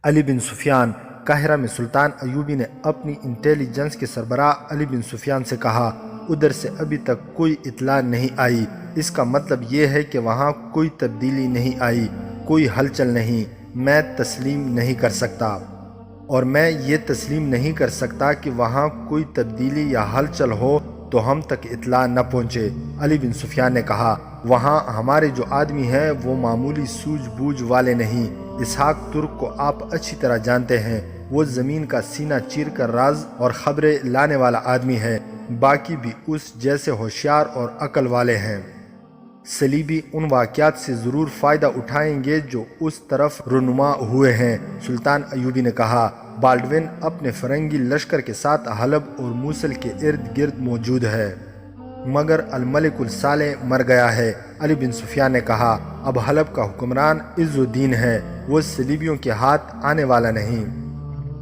علی بن سفیان۔ قاہرہ میں سلطان ایوبی نے اپنی انٹیلیجنس کے سربراہ علی بن سفیان سے کہا، ادھر سے ابھی تک کوئی اطلاع نہیں آئی، اس کا مطلب یہ ہے کہ وہاں کوئی تبدیلی نہیں آئی، کوئی ہلچل نہیں۔ میں تسلیم نہیں کر سکتا، اور میں یہ تسلیم نہیں کر سکتا کہ وہاں کوئی تبدیلی یا ہلچل ہو تو ہم تک اطلاع نہ پہنچے۔ علی بن سفیان نے کہا، وہاں ہمارے جو آدمی ہیں وہ معمولی سوجھ بوجھ والے نہیں۔ اسحاق ترک کو آپ اچھی طرح جانتے ہیں، وہ زمین کا سینہ چیر کر راز اور خبریں لانے والا آدمی ہے، باقی بھی اس جیسے ہوشیار اور عقل والے ہیں۔ صلیبی ان واقعات سے ضرور فائدہ اٹھائیں گے جو اس طرف رونما ہوئے ہیں۔ سلطان ایوبی نے کہا، بالڈوین اپنے فرنگی لشکر کے ساتھ حلب اور موصل کے ارد گرد موجود ہے، مگر الملک الصالح مر گیا ہے۔ علی بن سفیان نے کہا، اب حلب کا حکمران عز الدین ہے، وہ صلیبیوں کے ہاتھ آنے والا نہیں۔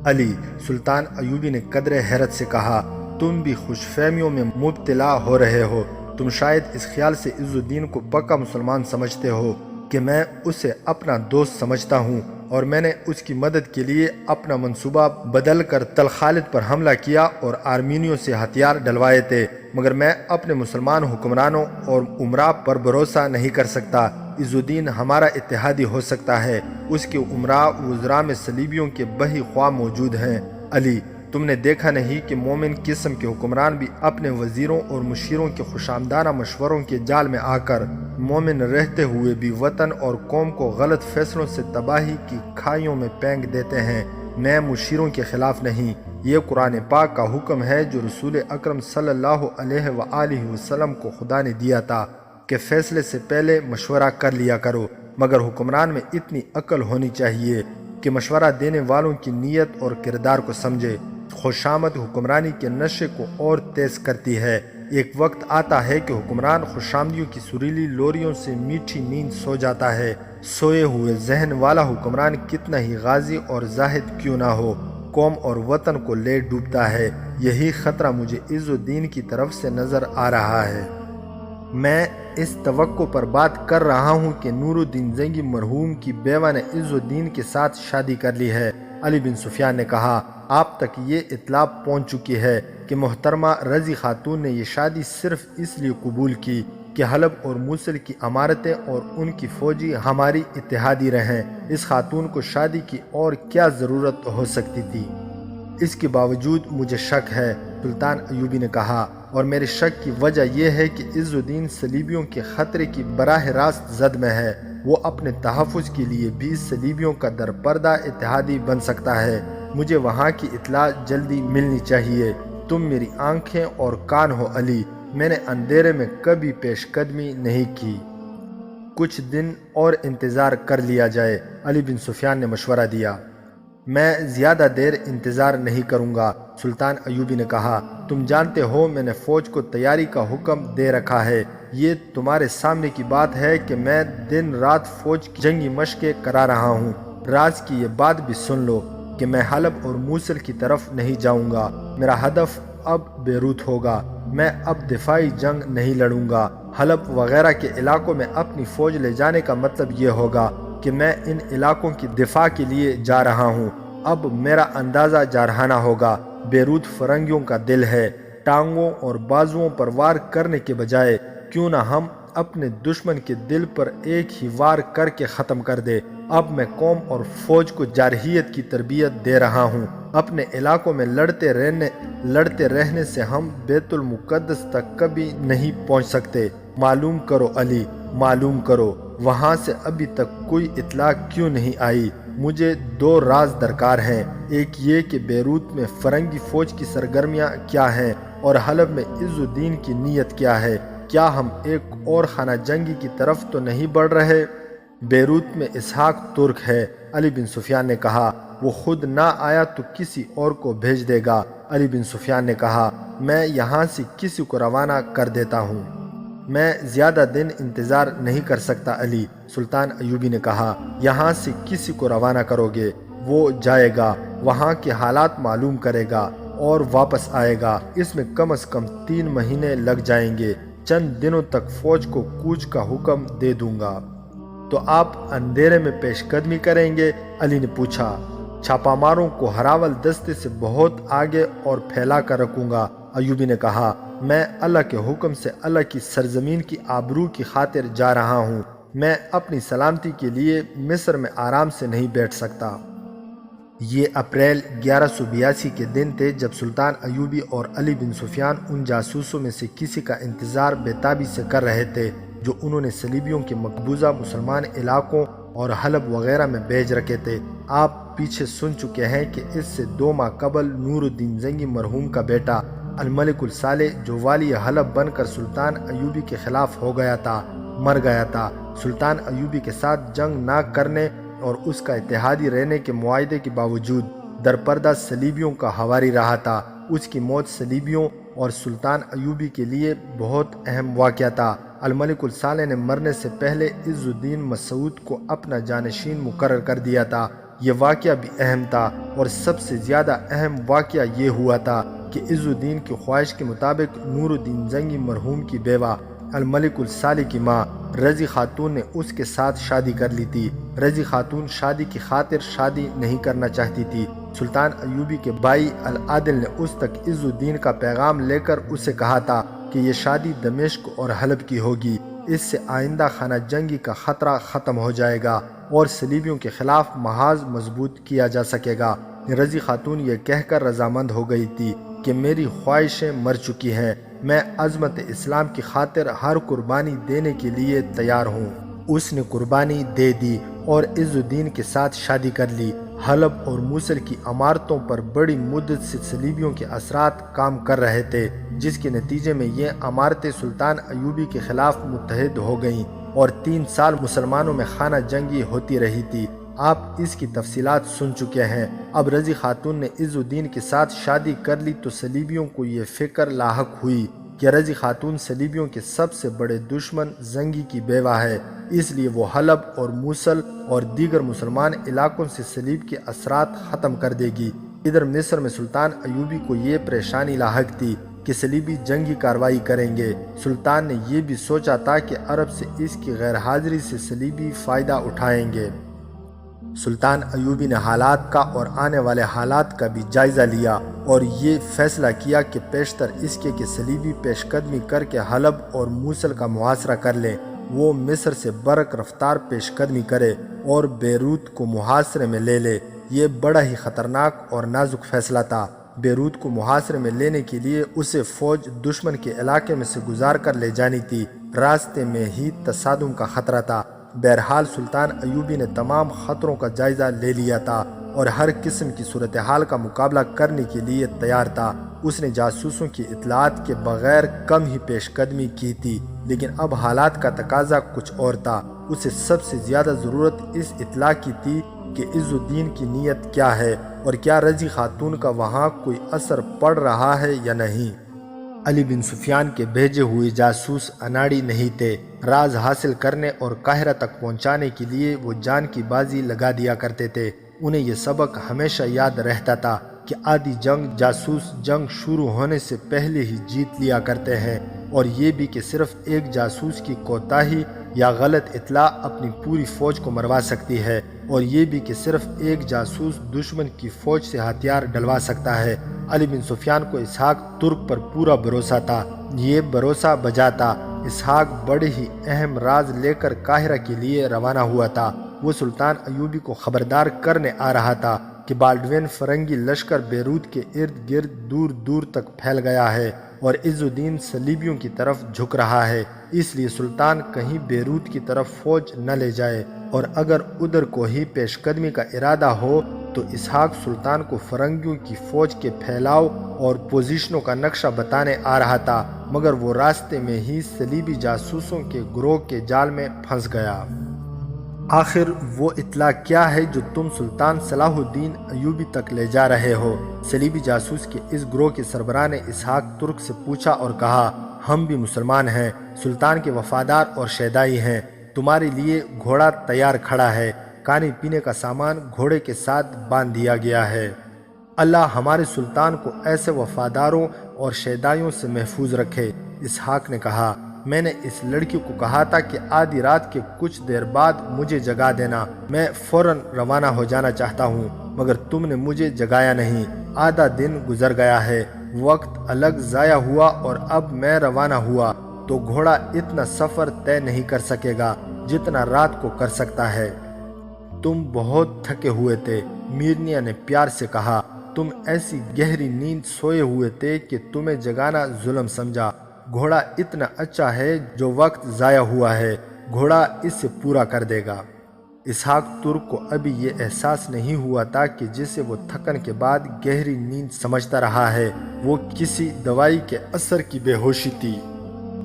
علی، سلطان ایوبی نے قدر حیرت سے کہا، تم بھی خوش فہمیوں میں مبتلا ہو رہے ہو۔ تم شاید اس خیال سے عز الدین کو پکا مسلمان سمجھتے ہو کہ میں اسے اپنا دوست سمجھتا ہوں اور میں نے اس کی مدد کے لیے اپنا منصوبہ بدل کر تل خالد پر حملہ کیا اور آرمینیوں سے ہتھیار ڈلوائے تھے، مگر میں اپنے مسلمان حکمرانوں اور امراء پر بھروسہ نہیں کر سکتا۔ عز الدین ہمارا اتحادی ہو سکتا ہے، اس کے امراء وزراء میں صلیبیوں کے بہی خواہ موجود ہیں۔ علی، تم نے دیکھا نہیں کہ مومن قسم کے حکمران بھی اپنے وزیروں اور مشیروں کے خوش آمدانہ مشوروں کے جال میں آ کر مومن رہتے ہوئے بھی وطن اور قوم کو غلط فیصلوں سے تباہی کی کھائیوں میں پھینک دیتے ہیں۔ میں مشیروں کے خلاف نہیں، یہ قرآن پاک کا حکم ہے جو رسول اکرم صلی اللہ علیہ وآلہ وسلم کو خدا نے دیا تھا کہ فیصلے سے پہلے مشورہ کر لیا کرو، مگر حکمران میں اتنی عقل ہونی چاہیے کہ مشورہ دینے والوں کی نیت اور کردار کو سمجھے۔ خوشامد حکمرانی کے نشے کو اور تیز کرتی ہے۔ ایک وقت آتا ہے کہ حکمران خوشامدیوں کی سریلی لوریوں سے میٹھی نیند سو جاتا ہے۔ سوئے ہوئے ذہن والا حکمران کتنا ہی غازی اور زاہد کیوں نہ ہو، قوم اور وطن کو لے ڈوبتا ہے۔ یہی خطرہ مجھے عز الدین کی طرف سے نظر آ رہا ہے۔ میں اس توقع پر بات کر رہا ہوں کہ نور الدین زنگی مرحوم کی بیوہ نے عز الدین کے ساتھ شادی کر لی ہے۔ علی بن سفیان نے کہا، آپ تک یہ اطلاع پہنچ چکی ہے کہ محترمہ رضی خاتون نے یہ شادی صرف اس لیے قبول کی کہ حلب اور موصل کی امارتیں اور ان کی فوجی ہماری اتحادی رہیں۔ اس خاتون کو شادی کی اور کیا ضرورت ہو سکتی تھی؟ اس کے باوجود مجھے شک ہے، سلطان ایوبی نے کہا، اور میرے شک کی وجہ یہ ہے کہ عز الدین صلیبیوں کے خطرے کی براہ راست زد میں ہے۔ وہ اپنے تحفظ کے لیے بھی صلیبیوں کا درپردہ اتحادی بن سکتا ہے۔ مجھے وہاں کی اطلاع جلدی ملنی چاہیے۔ تم میری آنکھیں اور کان ہو علی، میں نے اندھیرے میں کبھی پیش قدمی نہیں کی۔ کچھ دن اور انتظار کر لیا جائے، علی بن سفیان نے مشورہ دیا۔ میں زیادہ دیر انتظار نہیں کروں گا، سلطان ایوبی نے کہا، تم جانتے ہو میں نے فوج کو تیاری کا حکم دے رکھا ہے۔ یہ تمہارے سامنے کی بات ہے کہ میں دن رات فوج کی جنگی مشقیں کرا رہا ہوں۔ راز کی یہ بات بھی سن لو کہ میں حلب اور موصل کی طرف نہیں جاؤں گا۔ میرا ہدف اب بیروت ہوگا۔ میں اب دفاعی جنگ نہیں لڑوں گا۔ حلب وغیرہ کے علاقوں میں اپنی فوج لے جانے کا مطلب یہ ہوگا کہ میں ان علاقوں کی دفاع کے لیے جا رہا ہوں۔ اب میرا اندازہ جارحانہ ہوگا۔ بیروت فرنگیوں کا دل ہے۔ ٹانگوں اور بازوؤں پر وار کرنے کے بجائے کیوں نہ ہم اپنے دشمن کے دل پر ایک ہی وار کر کے ختم کر دے۔ اب میں قوم اور فوج کو جارحیت کی تربیت دے رہا ہوں۔ اپنے علاقوں میں لڑتے رہنے سے ہم بیت المقدس تک کبھی نہیں پہنچ سکتے۔ معلوم کرو علی، معلوم کرو، وہاں سے ابھی تک کوئی اطلاع کیوں نہیں آئی؟ مجھے دو راز درکار ہیں، ایک یہ کہ بیروت میں فرنگی فوج کی سرگرمیاں کیا ہیں اور حلب میں عز الدین کی نیت کیا ہے۔ کیا ہم ایک اور خانہ جنگی کی طرف تو نہیں بڑھ رہے؟ بیروت میں اسحاق ترک ہے، علی بن سفیان نے کہا، وہ خود نہ آیا تو کسی اور کو بھیج دے گا۔ علی بن سفیان نے کہا، میں یہاں سے کسی کو روانہ کر دیتا ہوں۔ میں زیادہ دن انتظار نہیں کر سکتا علی، سلطان ایوبی نے کہا، یہاں سے کسی کو روانہ کرو گے، وہ جائے گا، وہاں کے حالات معلوم کرے گا اور واپس آئے گا۔ اس میں کم از کم 3 مہینے لگ جائیں گے۔ چند دنوں تک فوج کو کوچ کا حکم دے دوں گا۔ تو آپ اندھیرے میں پیش قدمی کریں گے؟ علی نے پوچھا۔ چھاپاماروں کو ہراول دستے سے بہت آگے اور پھیلا کر رکھوں گا۔ ایوبی نے کہا، میں اللہ کے حکم سے اللہ کی سرزمین کی آبرو کی خاطر جا رہا ہوں، میں اپنی سلامتی کے لیے مصر میں آرام سے نہیں بیٹھ سکتا۔ یہ اپریل 1182 کے دن تھے جب سلطان ایوبی اور علی بن سفیان ان جاسوسوں میں سے کسی کا انتظار بے تابی سے کر رہے تھے جو انہوں نے صلیبیوں کے مقبوضہ مسلمان علاقوں اور حلب وغیرہ میں بھیج رکھے تھے۔ آپ پیچھے سن چکے ہیں کہ اس سے 2 ماہ قبل نور الدین زنگی مرحوم کا بیٹا الملک الصالح جو والی حلب بن کر سلطان ایوبی کے خلاف ہو گیا تھا، مر گیا تھا۔ سلطان ایوبی کے ساتھ جنگ نہ کرنے اور اس کا اتحادی رہنے کے معاہدے کے باوجود درپردہ صلیبیوں کا حواری رہا تھا۔ اس کی موت صلیبیوں اور سلطان ایوبی کے لیے بہت اہم واقعہ تھا۔ الملک الصالح نے مرنے سے پہلے عز الدین مسعود کو اپنا جانشین مقرر کر دیا تھا۔ یہ واقعہ بھی اہم تھا، اور سب سے زیادہ اہم واقعہ یہ ہوا تھا کہ عز الدین کی خواہش کے مطابق نور الدین زنگی مرحوم کی بیوہ الملک الصالح کی ماں رضی خاتون نے اس کے ساتھ شادی کر لی تھی۔ رضی خاتون شادی کی خاطر شادی نہیں کرنا چاہتی تھی۔ سلطان ایوبی کے بھائی العادل نے اس تک عز الدین کا پیغام لے کر اسے کہا تھا کہ یہ شادی دمشق اور حلب کی ہوگی، اس سے آئندہ خانہ جنگی کا خطرہ ختم ہو جائے گا اور صلیبیوں کے خلاف محاذ مضبوط کیا جا سکے گا۔ رضی خاتون یہ کہہ کر رضامند ہو گئی تھی کہ میری خواہشیں مر چکی ہیں، میں عظمت اسلام کی خاطر ہر قربانی دینے کے لیے تیار ہوں۔ اس نے قربانی دے دی اور عز الدین کے ساتھ شادی کر لی۔ حلب اور موصل کی عمارتوں پر بڑی مدت سے صلیبیوں کے اثرات کام کر رہے تھے، جس کے نتیجے میں یہ عمارتیں سلطان ایوبی کے خلاف متحد ہو گئیں اور 3 سال مسلمانوں میں خانہ جنگی ہوتی رہی تھی۔ آپ اس کی تفصیلات سن چکے ہیں۔ اب رضی خاتون نے عز الدین کے ساتھ شادی کر لی تو صلیبیوں کو یہ فکر لاحق ہوئی کہ رضی خاتون صلیبیوں کے سب سے بڑے دشمن زنگی کی بیوہ ہے، اس لیے وہ حلب اور موصل اور دیگر مسلمان علاقوں سے صلیب کے اثرات ختم کر دے گی۔ ادھر مصر میں سلطان ایوبی کو یہ پریشانی لاحق تھی کہ صلیبی جنگی کارروائی کریں گے۔ سلطان نے یہ بھی سوچا تھا کہ عرب سے اس کی غیر حاضری سے صلیبی فائدہ اٹھائیں گے۔ سلطان ایوبی نے حالات کا اور آنے والے حالات کا بھی جائزہ لیا اور یہ فیصلہ کیا کہ پیشتر اس کے کہ صلیبی پیش قدمی کر کے حلب اور موصل کا محاصرہ کر لیں، وہ مصر سے برق رفتار پیش قدمی کرے اور بیروت کو محاصرے میں لے لے۔ یہ بڑا ہی خطرناک اور نازک فیصلہ تھا۔ بیروت کو محاصرے میں لینے کے لیے اسے فوج دشمن کے علاقے میں سے گزار کر لے جانی تھی، راستے میں ہی تصادم کا خطرہ تھا۔ بہرحال سلطان ایوبی نے تمام خطروں کا جائزہ لے لیا تھا اور ہر قسم کی صورتحال کا مقابلہ کرنے کے لیے تیار تھا۔ اس نے جاسوسوں کی اطلاعات کے بغیر کم ہی پیش قدمی کی تھی، لیکن اب حالات کا تقاضا کچھ اور تھا۔ اسے سب سے زیادہ ضرورت اس اطلاع کی تھی کہ عز الدین کی نیت کیا ہے اور کیا رضی خاتون کا وہاں کوئی اثر پڑ رہا ہے یا نہیں۔ علی بن سفیان کے بھیجے ہوئے جاسوس اناڑی نہیں تھے۔ راز حاصل کرنے اور قاہرہ تک پہنچانے کے لیے وہ جان کی بازی لگا دیا کرتے تھے۔ انہیں یہ سبق ہمیشہ یاد رہتا تھا کہ آدھی جنگ جاسوس جنگ شروع ہونے سے پہلے ہی جیت لیا کرتے ہیں، اور یہ بھی کہ صرف ایک جاسوس کی کوتاہی یا غلط اطلاع اپنی پوری فوج کو مروا سکتی ہے، اور یہ بھی کہ صرف ایک جاسوس دشمن کی فوج سے ہتھیار ڈلوا سکتا ہے۔ علی بن سفیان کو اسحاق ترک پر پورا بھروسہ تھا۔ یہ بھروسہ بجا تھا۔ اسحاق بڑے ہی اہم راز لے کر قاہرہ کے لیے روانہ ہوا تھا۔ وہ سلطان ایوبی کو خبردار کرنے آ رہا تھا کہ بالڈوین فرنگی لشکر بیروت کے ارد گرد دور دور تک پھیل گیا ہے اور عز الدین صلیبیوں کی طرف جھک رہا ہے، اس لیے سلطان کہیں بیروت کی طرف فوج نہ لے جائے، اور اگر ادھر کو ہی پیش قدمی کا ارادہ ہو تو اسحاق سلطان کو فرنگیوں کی فوج کے پھیلاؤ اور پوزیشنوں کا نقشہ بتانے آ رہا تھا، مگر وہ راستے میں ہی صلیبی جاسوسوں کے گروہ کے جال میں پھنس گیا۔ آخر وہ اطلاع کیا ہے جو تم سلطان صلاح الدین ایوبی تک لے جا رہے ہو؟ صلیبی جاسوس کے اس گروہ کے سربراہ نے اسحاق ترک سے پوچھا اور کہا، ہم بھی مسلمان ہیں، سلطان کے وفادار اور شیدائی ہیں، تمہارے لیے گھوڑا تیار کھڑا ہے، کھانے پینے کا سامان گھوڑے کے ساتھ باندھ دیا گیا ہے۔ اللہ ہمارے سلطان کو ایسے وفاداروں اور شیدائیوں سے محفوظ رکھے۔ اسحاق نے کہا، میں نے اس لڑکی کو کہا تھا کہ آدھی رات کے کچھ دیر بعد مجھے جگا دینا، میں فوراً روانہ ہو جانا چاہتا ہوں، مگر تم نے مجھے جگایا نہیں۔ آدھا دن گزر گیا ہے، وقت الگ ضائع ہوا اور اب میں روانہ ہوا تو گھوڑا اتنا سفر طے نہیں کر سکے گا جتنا رات کو کر سکتا ہے۔ تم بہت تھکے ہوئے تھے، میرنیا نے پیار سے کہا۔ تم ایسی گہری نیند سوئے ہوئے تھے کہ تمہیں جگانا ظلم سمجھا۔ گھوڑا اتنا اچھا ہے جو وقت ضائع ہوا ہے، گھوڑا اس سے پورا کر دے گا۔ اسحاق ترک کو ابھی یہ احساس نہیں ہوا تھا کہ جسے وہ تھکن کے بعد گہری نیند سمجھتا رہا ہے وہ کسی دوائی کے اثر کی بے ہوشی تھی۔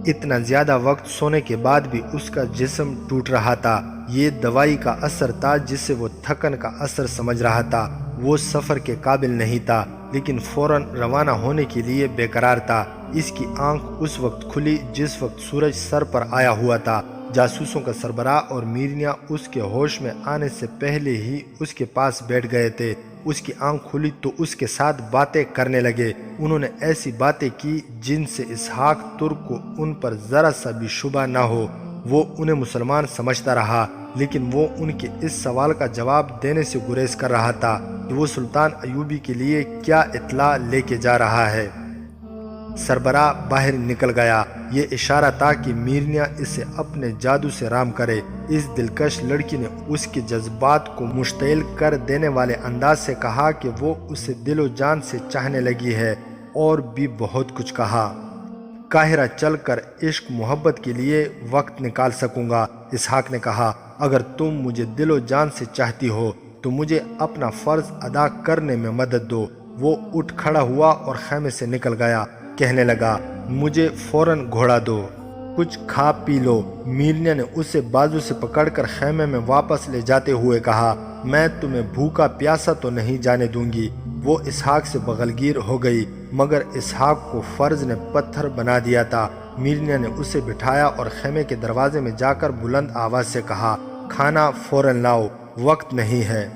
اتنا زیادہ وقت سونے کے بعد بھی اس کا جسم ٹوٹ رہا تھا۔ یہ دوائی کا اثر تھا جسے وہ تھکن کا اثر سمجھ رہا تھا۔ وہ سفر کے قابل نہیں تھا لیکن فوراً روانہ ہونے کے لیے بے قرار تھا۔ اس کی آنکھ اس وقت کھلی جس وقت سورج سر پر آیا ہوا تھا۔ جاسوسوں کا سربراہ اور میرنیا اس کے ہوش میں آنے سے پہلے ہی اس کے پاس بیٹھ گئے تھے۔ اس کی آنکھ کھلی تو اس کے ساتھ باتیں کرنے لگے۔ انہوں نے ایسی باتیں کی جن سے اسحاق ترک کو ان پر ذرا سا بھی شبہ نہ ہو۔ وہ انہیں مسلمان سمجھتا رہا لیکن وہ ان کے اس سوال کا جواب دینے سے گریز کر رہا تھا کہ وہ سلطان ایوبی کے لیے کیا اطلاع لے کے جا رہا ہے۔ سربراہ باہر نکل گیا۔ یہ اشارہ تھا کہ میرنیا اسے اپنے جادو سے رام کرے۔ اس دلکش لڑکی نے اس کے جذبات کو مشتعل کر دینے والے انداز سے کہا کہ وہ اسے دل و جان سے چاہنے لگی ہے، اور بھی بہت کچھ کہا۔ قاہرہ چل کر عشق محبت کے لیے وقت نکال سکوں گا، اسحاق نے کہا۔ اگر تم مجھے دل و جان سے چاہتی ہو تو مجھے اپنا فرض ادا کرنے میں مدد دو۔ وہ اٹھ کھڑا ہوا اور خیمے سے نکل گیا، کہنے لگا، مجھے فوراً گھوڑا دو، کچھ کھا پی لو۔ میرنیا نے اسے بازو سے پکڑ کر خیمے میں واپس لے جاتے ہوئے کہا، میں تمہیں بھوکا پیاسا تو نہیں جانے دوں گی۔ وہ اسحاق سے بغلگیر ہو گئی، مگر اسحاق کو فرض نے پتھر بنا دیا تھا۔ میرنیا نے اسے بٹھایا اور خیمے کے دروازے میں جا کر بلند آواز سے کہا، کھانا فوراً لاؤ، وقت نہیں ہے۔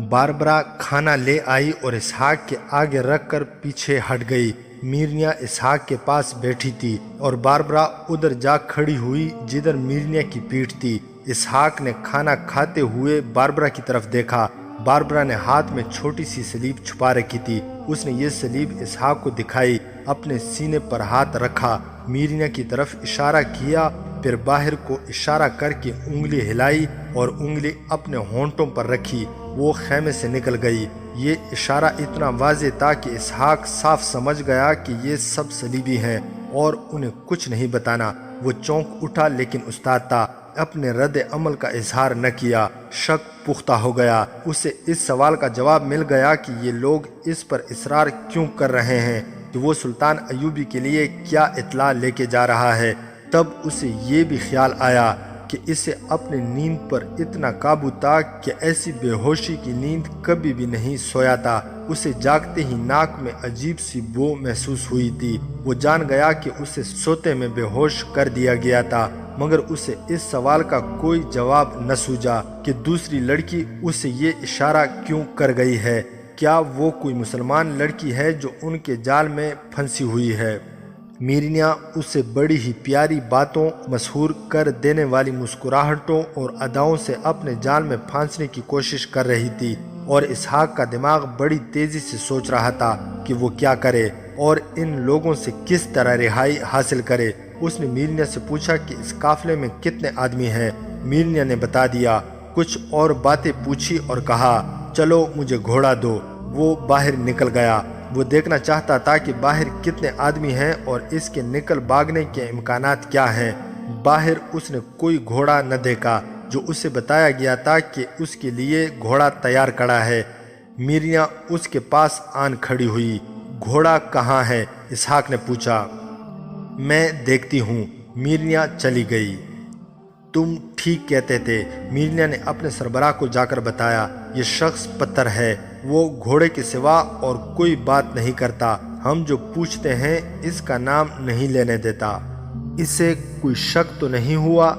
باربرا کھانا لے آئی اور اسحاق کے آگے رکھ کر پیچھے ہٹ گئی۔ میرنیا اسحاق کے پاس بیٹھی تھی اور باربرا ادھر جا کھڑی ہوئی جدھر میرنیا کی پیٹھ تھی۔ اسحاق نے کھانا کھاتے ہوئے باربرا کی طرف دیکھا۔ باربرا نے ہاتھ میں چھوٹی سی سلیب چھپا رکھی تھی۔ اس نے یہ سلیب اسحاق کو دکھائی، اپنے سینے پر ہاتھ رکھا، میرنیا کی طرف اشارہ کیا، پھر باہر کو اشارہ کر کے انگلی ہلائی اور انگلی اپنے ہونٹوں پر رکھی۔ وہ خیمے سے نکل گئی۔ یہ اشارہ اتنا واضح تھا کہ اسحاق صاف سمجھ گیا کہ یہ سب صلیبی ہیں اور انہیں کچھ نہیں بتانا۔ وہ چونک اٹھا لیکن استاد تھا، اپنے رد عمل کا اظہار نہ کیا۔ شک پختہ ہو گیا۔ اسے اس سوال کا جواب مل گیا کہ یہ لوگ اس پر اصرار کیوں کر رہے ہیں کہ وہ سلطان ایوبی کے لیے کیا اطلاع لے کے جا رہا ہے۔ تب اسے یہ بھی خیال آیا کہ اسے اپنی نیند پر اتنا قابو تھا کہ ایسی بے ہوشی کی نیند کبھی بھی نہیں سویا تھا۔ اسے جاگتے ہی ناک میں عجیب سی بو محسوس ہوئی تھی۔ وہ جان گیا کہ اسے سوتے میں بے ہوش کر دیا گیا تھا، مگر اسے اس سوال کا کوئی جواب نہ سوجا کہ دوسری لڑکی اسے یہ اشارہ کیوں کر گئی ہے۔ کیا وہ کوئی مسلمان لڑکی ہے جو ان کے جال میں پھنسی ہوئی ہے؟ میرنیا اسے بڑی ہی پیاری باتوں، مسحور کر دینے والی مسکراہٹوں اور اداؤں سے اپنے جال میں پھانسنے کی کوشش کر رہی تھی، اور اسحاق کا دماغ بڑی تیزی سے سوچ رہا تھا کہ وہ کیا کرے اور ان لوگوں سے کس طرح رہائی حاصل کرے۔ اس نے میرنیا سے پوچھا کہ اس قافلے میں کتنے آدمی ہیں۔ میرنیا نے بتا دیا۔ کچھ اور باتیں پوچھی اور کہا، چلو مجھے گھوڑا دو۔ وہ باہر نکل گیا۔ وہ دیکھنا چاہتا تھا کہ باہر کتنے آدمی ہیں اور اس کے نکل بھاگنے کے امکانات کیا ہیں۔ باہر اس نے کوئی گھوڑا نہ دیکھا، جو اسے بتایا گیا تھا کہ اس کے لیے گھوڑا تیار کھڑا ہے۔ میرنیا اس کے پاس آن کھڑی ہوئی۔ گھوڑا کہاں ہے؟ اسحاق نے پوچھا۔ میں دیکھتی ہوں۔ میرنیا چلی گئی۔ تم ٹھیک کہتے تھے، میرنیا نے اپنے سربراہ کو جا کر بتایا۔ یہ شخص پتھر ہے، وہ گھوڑے کے سوا اور کوئی بات نہیں کرتا۔ ہم جو پوچھتے ہیں اس کا نام نہیں لینے دیتا۔ اسے کوئی شک تو نہیں ہوا؟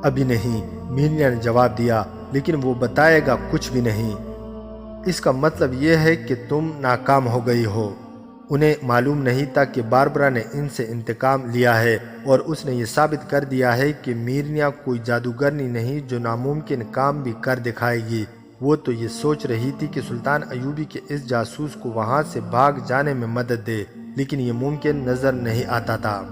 ابھی نہیں، میرنیا نے جواب دیا، لیکن وہ بتائے گا کچھ بھی نہیں۔ اس کا مطلب یہ ہے کہ تم ناکام ہو گئی ہو۔ انہیں معلوم نہیں تھا کہ باربرا نے ان سے انتقام لیا ہے، اور اس نے یہ ثابت کر دیا ہے کہ میرنیا کوئی جادوگرنی نہیں جو ناممکن کام بھی کر دکھائے گی۔ وہ تو یہ سوچ رہی تھی کہ سلطان ایوبی کے اس جاسوس کو وہاں سے بھاگ جانے میں مدد دے، لیکن یہ ممکن نظر نہیں آتا تھا۔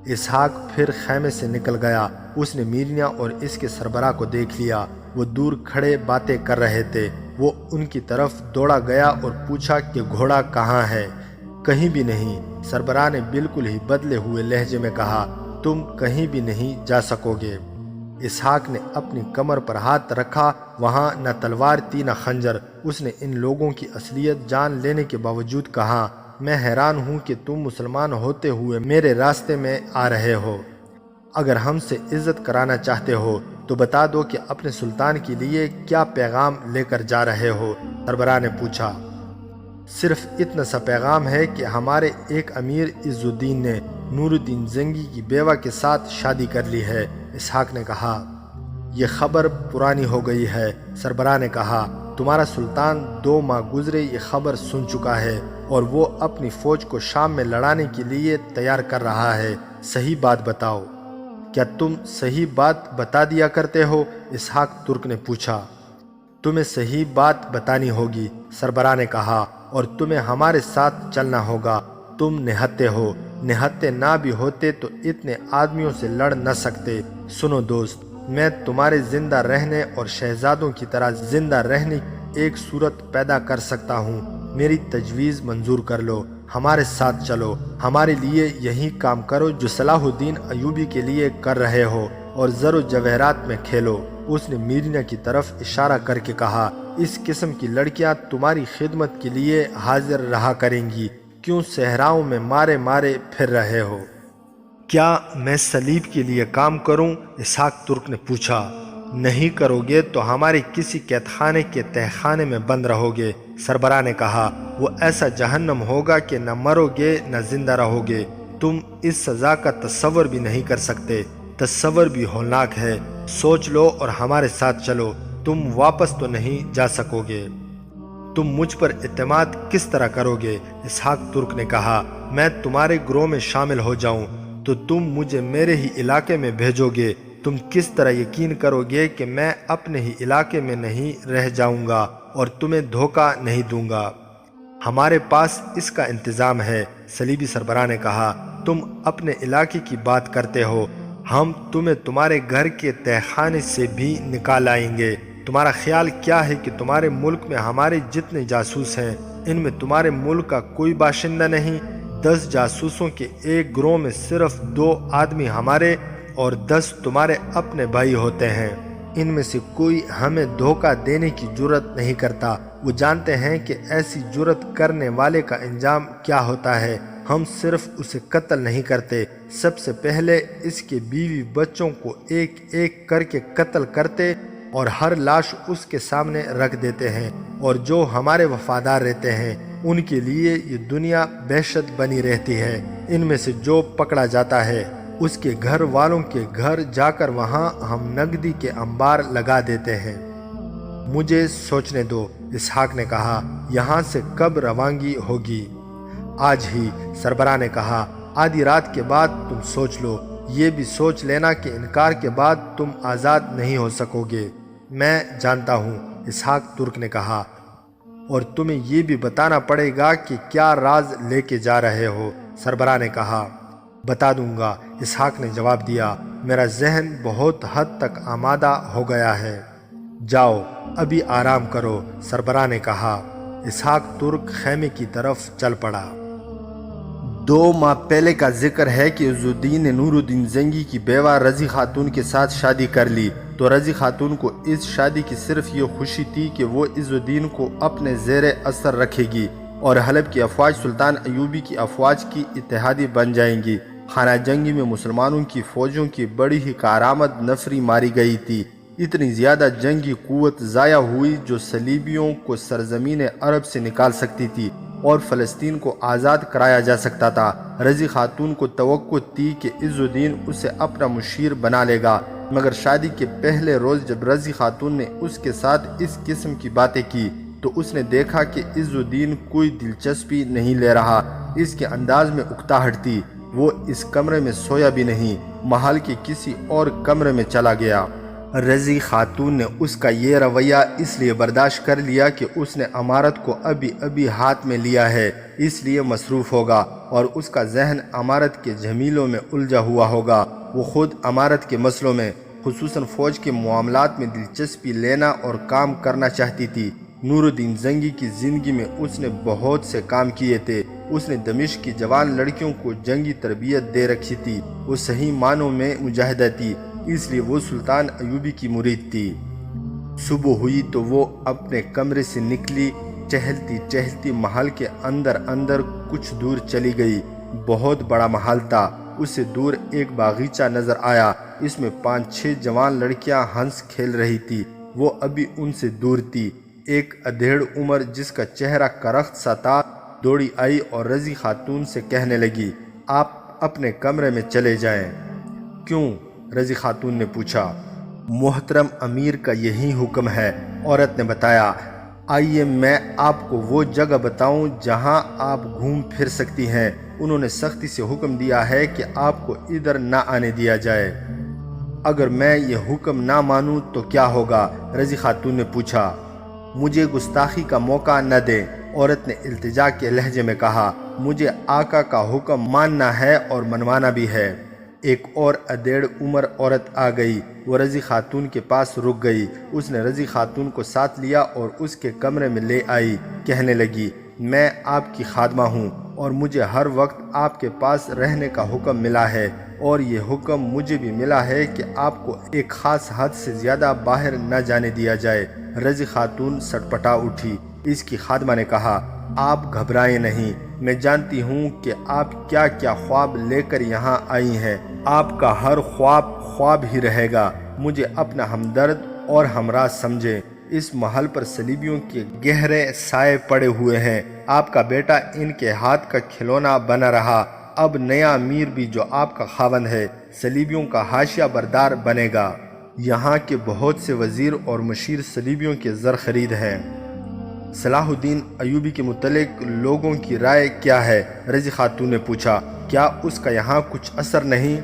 اسحاق پھر خیمے سے نکل گیا۔ اس نے میرنیا اور اس کے سربراہ کو دیکھ لیا، وہ دور کھڑے باتیں کر رہے تھے۔ وہ ان کی طرف دوڑا گیا اور پوچھا کہ گھوڑا کہاں ہے؟ کہیں بھی نہیں، سربراہ نے بالکل ہی بدلے ہوئے لہجے میں کہا، تم کہیں بھی نہیں جا سکو گے۔ اسحاق نے اپنی کمر پر ہاتھ رکھا، وہاں نہ تلوار تھی نہ خنجر۔ اس نے ان لوگوں کی اصلیت جان لینے کے باوجود کہا، میں حیران ہوں کہ تم مسلمان ہوتے ہوئے میرے راستے میں آ رہے ہو۔ اگر ہم سے عزت کرانا چاہتے ہو تو بتا دو کہ اپنے سلطان کے لیے کیا پیغام لے کر جا رہے ہو؟ سربراہ نے پوچھا۔ صرف اتنا سا پیغام ہے کہ ہمارے ایک امیر عز الدین نے نور الدین زنگی کی بیوہ کے ساتھ شادی کر لی ہے، اسحاق نے کہا۔ یہ خبر پرانی ہو گئی ہے، سربراہ نے کہا۔ تمہارا سلطان 2 ماہ گزرے یہ خبر سن چکا ہے، اور وہ اپنی فوج کو شام میں لڑانے کے لیے تیار کر رہا ہے۔ صحیح بات بتاؤ۔ کیا تم صحیح بات بتا دیا کرتے ہو؟ اسحاق ترک نے پوچھا۔ تمہیں صحیح بات بتانی ہوگی، سربراہ نے کہا، اور تمہیں ہمارے ساتھ چلنا ہوگا۔ تم نہتے ہو، نہتے نہ بھی ہوتے تو اتنے آدمیوں سے لڑ نہ سکتے۔ سنو دوست، میں تمہارے زندہ رہنے اور شہزادوں کی طرح زندہ رہنے کی ایک صورت پیدا کر سکتا ہوں۔ میری تجویز منظور کر لو، ہمارے ساتھ چلو، ہمارے لیے یہی کام کرو جو صلاح الدین ایوبی کے لیے کر رہے ہو، اور زر و جواہرات میں کھیلو۔ اس نے میرنیا کی طرف اشارہ کر کے کہا، اس قسم کی لڑکیاں تمہاری خدمت کے لیے حاضر رہا کریں گی، کیوں صحراؤں میں مارے مارے پھر رہے ہو؟ کیا میں صلیب کے لیے کام کروں؟ اسحاق ترک نے پوچھا۔ نہیں کرو گے تو ہمارے کسی قید خانے کے تہہ خانے میں بند رہو گے، سربراہ نے کہا۔ وہ ایسا جہنم ہوگا کہ نہ مرو گے نہ زندہ رہو گے۔ تم اس سزا کا تصور بھی نہیں کر سکتے، تصور بھی ہولناک ہے۔ سوچ لو اور ہمارے ساتھ چلو، تم واپس تو نہیں جا سکو گے۔ تم مجھ پر اعتماد کس طرح کرو گے؟ اسحاق ترک نے کہا۔ میں تمہارے گروہ میں شامل ہو جاؤں تو تم مجھے میرے ہی علاقے میں بھیجو گے۔ تم کس طرح یقین کرو گے کہ میں اپنے ہی علاقے میں نہیں رہ جاؤں گا اور تمہیں دھوکہ نہیں دوں گا؟ ہمارے پاس اس کا انتظام ہے، صلیبی سربراہ نے کہا۔ تم اپنے علاقے کی بات کرتے ہو، ہم تمہیں تمہارے گھر کے تہہ خانے سے بھی نکال آئیں گے۔ تمہارا خیال کیا ہے کہ تمہارے ملک میں ہمارے جتنے جاسوس ہیں، ان میں تمہارے ملک کا کوئی باشندہ نہیں؟ 10 جاسوسوں کے ایک گروہ میں صرف 2 آدمی ہمارے اور 10 تمہارے اپنے بھائی ہوتے ہیں۔ ان میں سے کوئی ہمیں دھوکہ دینے کی جرت نہیں کرتا۔ وہ جانتے ہیں کہ ایسی جرت کرنے والے کا انجام کیا ہوتا ہے۔ ہم صرف اسے قتل نہیں کرتے، سب سے پہلے اس کے بیوی بچوں کو ایک ایک کر کے قتل کرتے اور ہر لاش اس کے سامنے رکھ دیتے ہیں، اور جو ہمارے وفادار رہتے ہیں ان کے لیے یہ دنیا بہشت بنی رہتی ہے۔ ان میں سے جو پکڑا جاتا ہے اس کے گھر والوں کے گھر جا کر وہاں ہم نقدی کے انبار لگا دیتے ہیں۔ مجھے سوچنے دو، اسحاق نے کہا۔ یہاں سے کب روانگی ہوگی؟ آج ہی، سربراہ نے کہا۔ آدھی رات کے بعد تم سوچ لو۔ یہ بھی سوچ لینا کہ انکار کے بعد تم آزاد نہیں ہو سکو گے۔ میں جانتا ہوں، اسحاق ترک نے کہا، اور تمہیں یہ بھی بتانا پڑے گا کہ کیا راز لے کے جا رہے ہو، سربراہ نے کہا۔ بتا دوں گا، اسحاق نے جواب دیا۔ میرا ذہن بہت حد تک آمادہ ہو گیا ہے۔ جاؤ، ابھی آرام کرو، سربراہ نے کہا۔ اسحاق ترک خیمے کی طرف چل پڑا۔ 2 ماہ پہلے کا ذکر ہے کہ عز الدین نے نور الدین زنگی کی بیوہ رضی خاتون کے ساتھ شادی کر لی، تو رضی خاتون کو اس شادی کی صرف یہ خوشی تھی کہ وہ عز الدین کو اپنے زیر اثر رکھے گی، اور حلب کی افواج سلطان ایوبی کی افواج کی اتحادی بن جائیں گی۔ خانہ جنگی میں مسلمانوں کی فوجوں کی بڑی ہی کارآمد نفری ماری گئی تھی۔ اتنی زیادہ جنگی قوت ضائع ہوئی جو صلیبیوں کو سرزمین عرب سے نکال سکتی تھی اور فلسطین کو آزاد کرایا جا سکتا تھا۔ رضی خاتون کو توقع تھی کہ عز الدین اسے اپنا مشیر بنا لے گا، مگر شادی کے پہلے روز جب رضی خاتون نے اس کے ساتھ اس قسم کی باتیں کی تو اس نے دیکھا کہ عز الدین کوئی دلچسپی نہیں لے رہا، اس کے انداز میں اکتاہٹ تھی۔ وہ اس کمرے میں سویا بھی نہیں، محل کے کسی اور کمرے میں چلا گیا۔ رضی خاتون نے اس کا یہ رویہ اس لیے برداشت کر لیا کہ اس نے امارت کو ابھی ہاتھ میں لیا ہے، اس لیے مصروف ہوگا اور اس کا ذہن امارت کے جھمیلوں میں الجھا ہوا ہوگا۔ وہ خود امارت کے مسئلوں میں، خصوصاً فوج کے معاملات میں دلچسپی لینا اور کام کرنا چاہتی تھی۔ نور الدین زنگی کی زندگی میں اس نے بہت سے کام کیے تھے۔ اس نے دمشق کی جوان لڑکیوں کو جنگی تربیت دے رکھی تھی۔ وہ صحیح معنوں میں مجاہدہ تھی، اس لیے وہ سلطان ایوبی کی مرید تھی۔ صبح ہوئی تو وہ اپنے کمرے سے نکلی، چہلتی محل کے اندر کچھ دور چلی گئی۔ بہت بڑا محل تھا۔ اس سے دور ایک باغیچہ نظر آیا، اس میں 5-6 جوان لڑکیاں ہنس کھیل رہی تھی۔ وہ ابھی ان سے دور تھی۔ ایک ادھیڑ عمر جس کا چہرہ کرخت سا تھا دوڑی آئی اور رضی خاتون سے کہنے لگی، آپ اپنے کمرے میں چلے جائیں۔ کیوں؟ رضی خاتون نے پوچھا۔ محترم امیر کا یہی حکم ہے، عورت نے بتایا۔ آئیے میں آپ کو وہ جگہ بتاؤں جہاں آپ گھوم پھر سکتی ہیں۔ انہوں نے سختی سے حکم دیا ہے کہ آپ کو ادھر نہ آنے دیا جائے۔ اگر میں یہ حکم نہ مانوں تو کیا ہوگا؟ رضی خاتون نے پوچھا۔ مجھے گستاخی کا موقع نہ دیں، عورت نے التجا کے لہجے میں کہا۔ مجھے آقا کا حکم ماننا ہے اور منوانا بھی ہے۔ ایک اور ادھیڑ عمر عورت آ گئی۔ وہ رضی خاتون کے پاس رک گئی۔ اس نے رضی خاتون کو ساتھ لیا اور اس کے کمرے میں لے آئی۔ کہنے لگی، میں آپ کی خادمہ ہوں اور مجھے ہر وقت آپ کے پاس رہنے کا حکم ملا ہے، اور یہ حکم مجھے بھی ملا ہے کہ آپ کو ایک خاص حد سے زیادہ باہر نہ جانے دیا جائے۔ رضی خاتون سٹپٹا اٹھی۔ اس کی خادمہ نے کہا، آپ گھبرائیں نہیں، میں جانتی ہوں کہ آپ کیا کیا خواب لے کر یہاں آئی ہیں۔ آپ کا ہر خواب ہی رہے گا۔ مجھے اپنا ہمدرد اور ہمراہ سمجھیں۔ اس محل پر صلیبیوں کے گہرے سائے پڑے ہوئے ہیں۔ آپ کا بیٹا ان کے ہاتھ کا کھلونا بنا رہا، اب نیا امیر بھی جو آپ کا خاوند ہے صلیبیوں کا حاشیہ بردار بنے گا۔ یہاں کے بہت سے وزیر اور مشیر صلیبیوں کے زر خرید ہیں۔ صلاح الدین ایوبی کے متعلق لوگوں کی رائے کیا ہے؟ رضی خاتون نے پوچھا۔ کیا اس کا یہاں کچھ اثر نہیں؟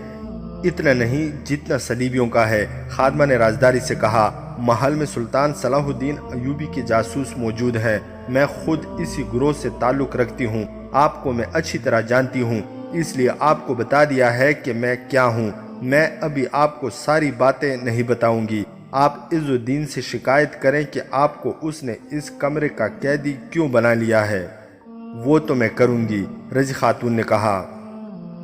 اتنا نہیں جتنا صلیبیوں کا ہے، خادمہ نے رازداری سے کہا۔ محل میں سلطان صلاح الدین ایوبی کے جاسوس موجود ہیں۔ میں خود اسی گروہ سے تعلق رکھتی ہوں۔ آپ کو میں اچھی طرح جانتی ہوں، اس لیے آپ کو بتا دیا ہے کہ میں کیا ہوں۔ میں ابھی آپ کو ساری باتیں نہیں بتاؤں گی۔ آپ عز الدین سے شکایت کریں کہ آپ کو اس نے اس کمرے کا قیدی کیوں بنا لیا ہے۔ وہ تو میں کروں گی، رضی خاتون نے کہا۔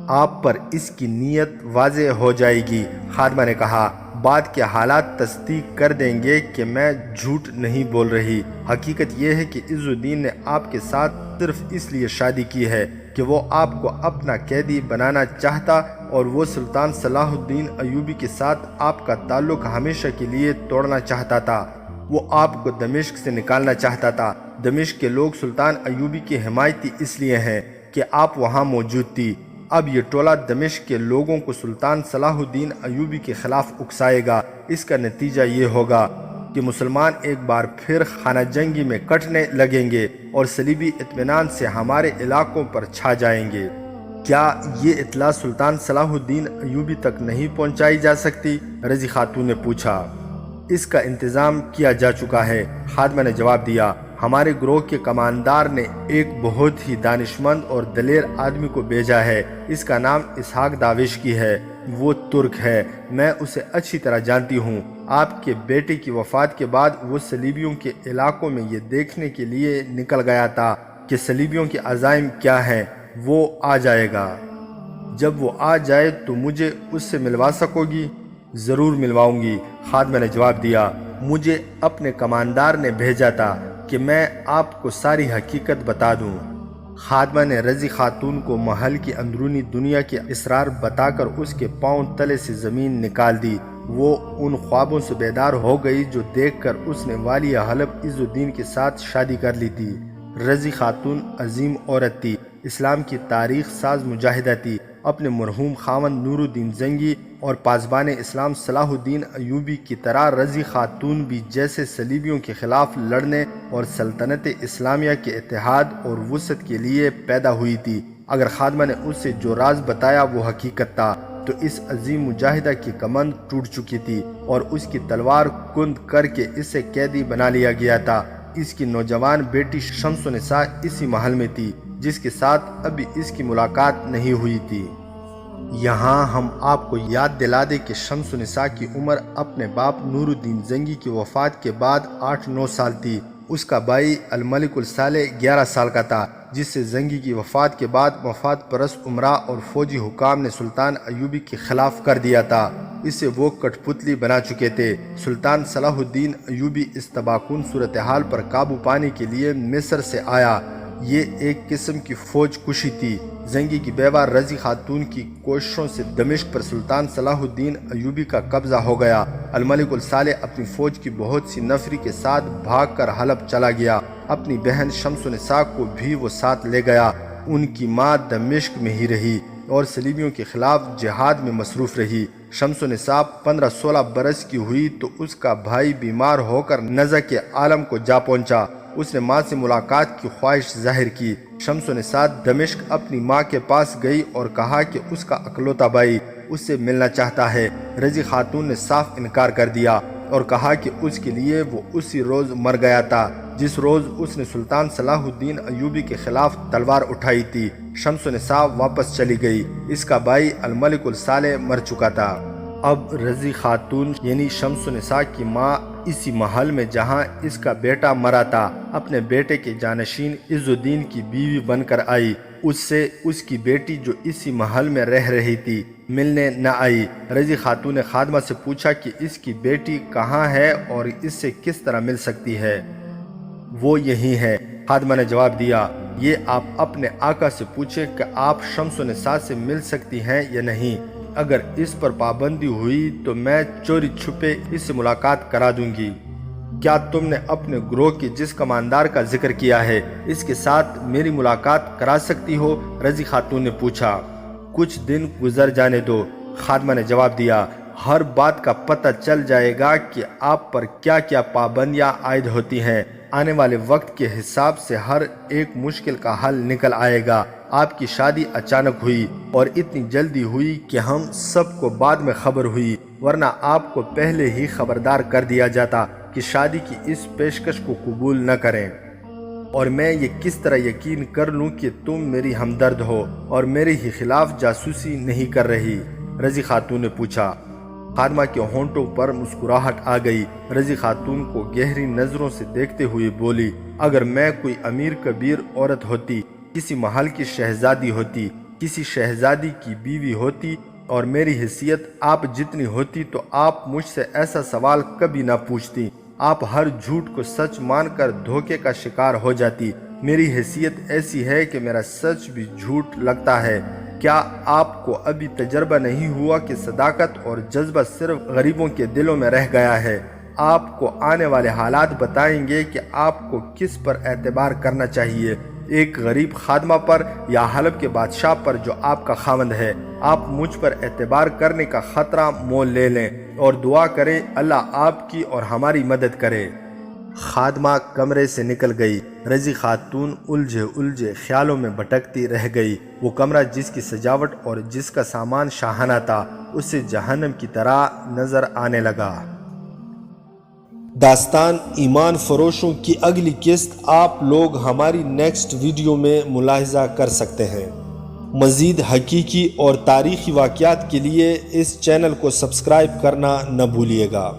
آپ پر اس کی نیت واضح ہو جائے گی، خادمہ نے کہا۔ بعد کے حالات تصدیق کر دیں گے کہ میں جھوٹ نہیں بول رہی۔ حقیقت یہ ہے کہ عز الدین نے آپ کے ساتھ صرف اس لیے شادی کی ہے کہ وہ آپ کو اپنا قیدی بنانا چاہتا، اور وہ سلطان صلاح الدین ایوبی کے ساتھ آپ کا تعلق ہمیشہ کے لیے توڑنا چاہتا تھا۔ وہ آپ کو دمشق سے نکالنا چاہتا تھا۔ دمشق کے لوگ سلطان ایوبی کی حمایتی اس لیے ہیں کہ آپ وہاں موجود تھی۔ اب یہ ٹولہ دمشق کے لوگوں کو سلطان صلاح الدین ایوبی کے خلاف اکسائے گا۔ اس کا نتیجہ یہ ہوگا کہ مسلمان ایک بار پھر خانہ جنگی میں کٹنے لگیں گے اور صلیبی اطمینان سے ہمارے علاقوں پر چھا جائیں گے۔ کیا یہ اطلاع سلطان صلاح الدین ایوبی تک نہیں پہنچائی جا سکتی؟ رضی خاتون نے پوچھا۔ اس کا انتظام کیا جا چکا ہے، خادمہ نے جواب دیا۔ ہمارے گروہ کے کماندار نے ایک بہت ہی دانشمند اور دلیر آدمی کو بھیجا ہے۔ اس کا نام اسحاق داوشکی ہے۔ وہ ترک ہے، میں اسے اچھی طرح جانتی ہوں۔ آپ کے بیٹے کی وفات کے بعد وہ صلیبیوں کے علاقوں میں یہ دیکھنے کے لیے نکل گیا تھا کہ صلیبیوں کے عزائم کیا ہیں۔ وہ آ جائے گا۔ جب وہ آ جائے تو مجھے اس سے ملوا سکو گی؟ ضرور ملواؤں گی، خادمہ نے جواب دیا۔ مجھے اپنے کماندار نے بھیجا تھا کہ میں آپ کو ساری حقیقت بتا دوں۔ خادمہ نے رضی خاتون کو محل کی اندرونی دنیا کے اسرار بتا کر اس کے پاؤں تلے سے زمین نکال دی۔ وہ ان خوابوں سے بیدار ہو گئی جو دیکھ کر اس نے والی حلب عز الدین کے ساتھ شادی کر لی تھی۔ رضی خاتون عظیم عورت تھی، اسلام کی تاریخ ساز مجاہدہ تھی۔ اپنے مرحوم خاوند نور الدین زنگی اور پاسبان اسلام صلاح الدین ایوبی کی طرح رضی خاتون بھی جیسے صلیبیوں کے خلاف لڑنے اور سلطنت اسلامیہ کے اتحاد اور وسعت کے لیے پیدا ہوئی تھی۔ اگر خادمہ نے اسے جو راز بتایا وہ حقیقت تھا تو اس عظیم مجاہدہ کی کمند ٹوٹ چکی تھی اور اس کی تلوار کند کر کے اسے قیدی بنا لیا گیا تھا۔ اس کی نوجوان بیٹی شمس النساء اسی محل میں تھی جس کے ساتھ ابھی اس کی ملاقات نہیں ہوئی تھی۔ یہاں ہم آپ کو یاد دلا دیں کہ شمس النساء کی عمر اپنے باپ نور الدین زنگی کی وفات کے بعد 8-9 سال تھی۔ اس کا بھائی الملک الصالح 11 سال کا تھا، جس سے زنگی کی وفات کے بعد مفاد پرست عمراء اور فوجی حکام نے سلطان ایوبی کے خلاف کر دیا تھا۔ اسے وہ کٹ پتلی بنا چکے تھے۔ سلطان صلاح الدین ایوبی اس تباہکن صورتحال پر قابو پانے کے لیے مصر سے آیا۔ یہ ایک قسم کی فوج کشی تھی۔ زنگی کی بیوہ رضی خاتون کی کوششوں سے دمشق پر سلطان صلاح الدین ایوبی کا قبضہ ہو گیا۔ الملک الصالح اپنی فوج کی بہت سی نفری کے ساتھ بھاگ کر حلب چلا گیا۔ اپنی بہن شمس النساء کو بھی وہ ساتھ لے گیا۔ ان کی ماں دمشق میں ہی رہی اور صلیبیوں کے خلاف جہاد میں مصروف رہی۔ شمس النساء 15-16 برس کی ہوئی تو اس کا بھائی بیمار ہو کر نزع کے عالم کو جا پہنچا۔ اس نے ماں سے ملاقات کی خواہش ظاہر کی۔ شمس النساء دمشق اپنی ماں کے پاس گئی اور کہا کہ اس کا اکلوتا بھائی اس سے ملنا چاہتا ہے۔ رضی خاتون نے صاف انکار کر دیا اور کہا کہ اس کے لیے وہ اسی روز مر گیا تھا جس روز اس نے سلطان صلاح الدین ایوبی کے خلاف تلوار اٹھائی تھی۔ شمس النساء واپس چلی گئی۔ اس کا بھائی الملک الصالح مر چکا تھا۔ اب رضی خاتون یعنی شمس النساء کی ماں اسی محل میں جہاں اس کا بیٹا مرا تھا اپنے بیٹے کے جانشین عز الدین کی بیوی بن کر آئی۔ اس سے اس کی بیٹی جو اسی محل میں رہ رہی تھی ملنے نہ آئی۔ رضی خاتون نے خادمہ سے پوچھا کہ اس کی بیٹی کہاں ہے اور اس سے کس طرح مل سکتی ہے؟ وہ یہی ہے۔ خادمہ نے جواب دیا، یہ آپ اپنے آقا سے پوچھیں کہ آپ شمس النساء سے مل سکتی ہیں یا نہیں۔ اگر اس پر پابندی ہوئی تو میں چوری چھپے اس سے ملاقات کرا دوں گی۔ کیا تم نے اپنے گروہ کے جس کماندار کا ذکر کیا ہے اس کے ساتھ میری ملاقات کرا سکتی ہو؟ رضی خاتون نے پوچھا۔ کچھ دن گزر جانے دو، خادمہ نے جواب دیا۔ ہر بات کا پتہ چل جائے گا کہ آپ پر کیا کیا پابندیاں عائد ہوتی ہیں۔ آنے والے وقت کے حساب سے ہر ایک مشکل کا حل نکل آئے گا۔ آپ کی شادی اچانک ہوئی اور اتنی جلدی ہوئی کہ ہم سب کو بعد میں خبر ہوئی، ورنہ آپ کو پہلے ہی خبردار کر دیا جاتا کہ شادی کی اس پیشکش کو قبول نہ کریں۔ اور میں یہ کس طرح یقین کر لوں کہ تم میری ہمدرد ہو اور میرے ہی خلاف جاسوسی نہیں کر رہی؟ رضی خاتون نے پوچھا۔ خادمہ کے ہونٹوں پر مسکراہٹ آ گئی۔ رضی خاتون کو گہری نظروں سے دیکھتے ہوئے بولی، اگر میں کوئی امیر کبیر عورت ہوتی، کسی محل کی شہزادی ہوتی، کسی شہزادی کی بیوی ہوتی اور میری حیثیت آپ جتنی ہوتی تو آپ مجھ سے ایسا سوال کبھی نہ پوچھتی۔ آپ ہر جھوٹ کو سچ مان کر دھوکے کا شکار ہو جاتی۔ میری حیثیت ایسی ہے کہ میرا سچ بھی جھوٹ لگتا ہے۔ کیا آپ کو ابھی تجربہ نہیں ہوا کہ صداقت اور جذبہ صرف غریبوں کے دلوں میں رہ گیا ہے؟ آپ کو آنے والے حالات بتائیں گے کہ آپ کو کس پر اعتبار کرنا چاہیے، ایک غریب خادمہ پر یا حلب کے بادشاہ پر جو آپ کا خاوند ہے۔ آپ مجھ پر اعتبار کرنے کا خطرہ مول لے لیں اور دعا کریں اللہ آپ کی اور ہماری مدد کرے۔ خادمہ کمرے سے نکل گئی۔ رضی خاتون الجھے خیالوں میں بھٹکتی رہ گئی۔ وہ کمرہ جس کی سجاوٹ اور جس کا سامان شاہانہ تھا اسے جہنم کی طرح نظر آنے لگا۔ داستان ایمان فروشوں کی اگلی قسط آپ لوگ ہماری نیکسٹ ویڈیو میں ملاحظہ کر سکتے ہیں۔ مزید حقیقی اور تاریخی واقعات کے لیے اس چینل کو سبسکرائب کرنا نہ بھولیے گا۔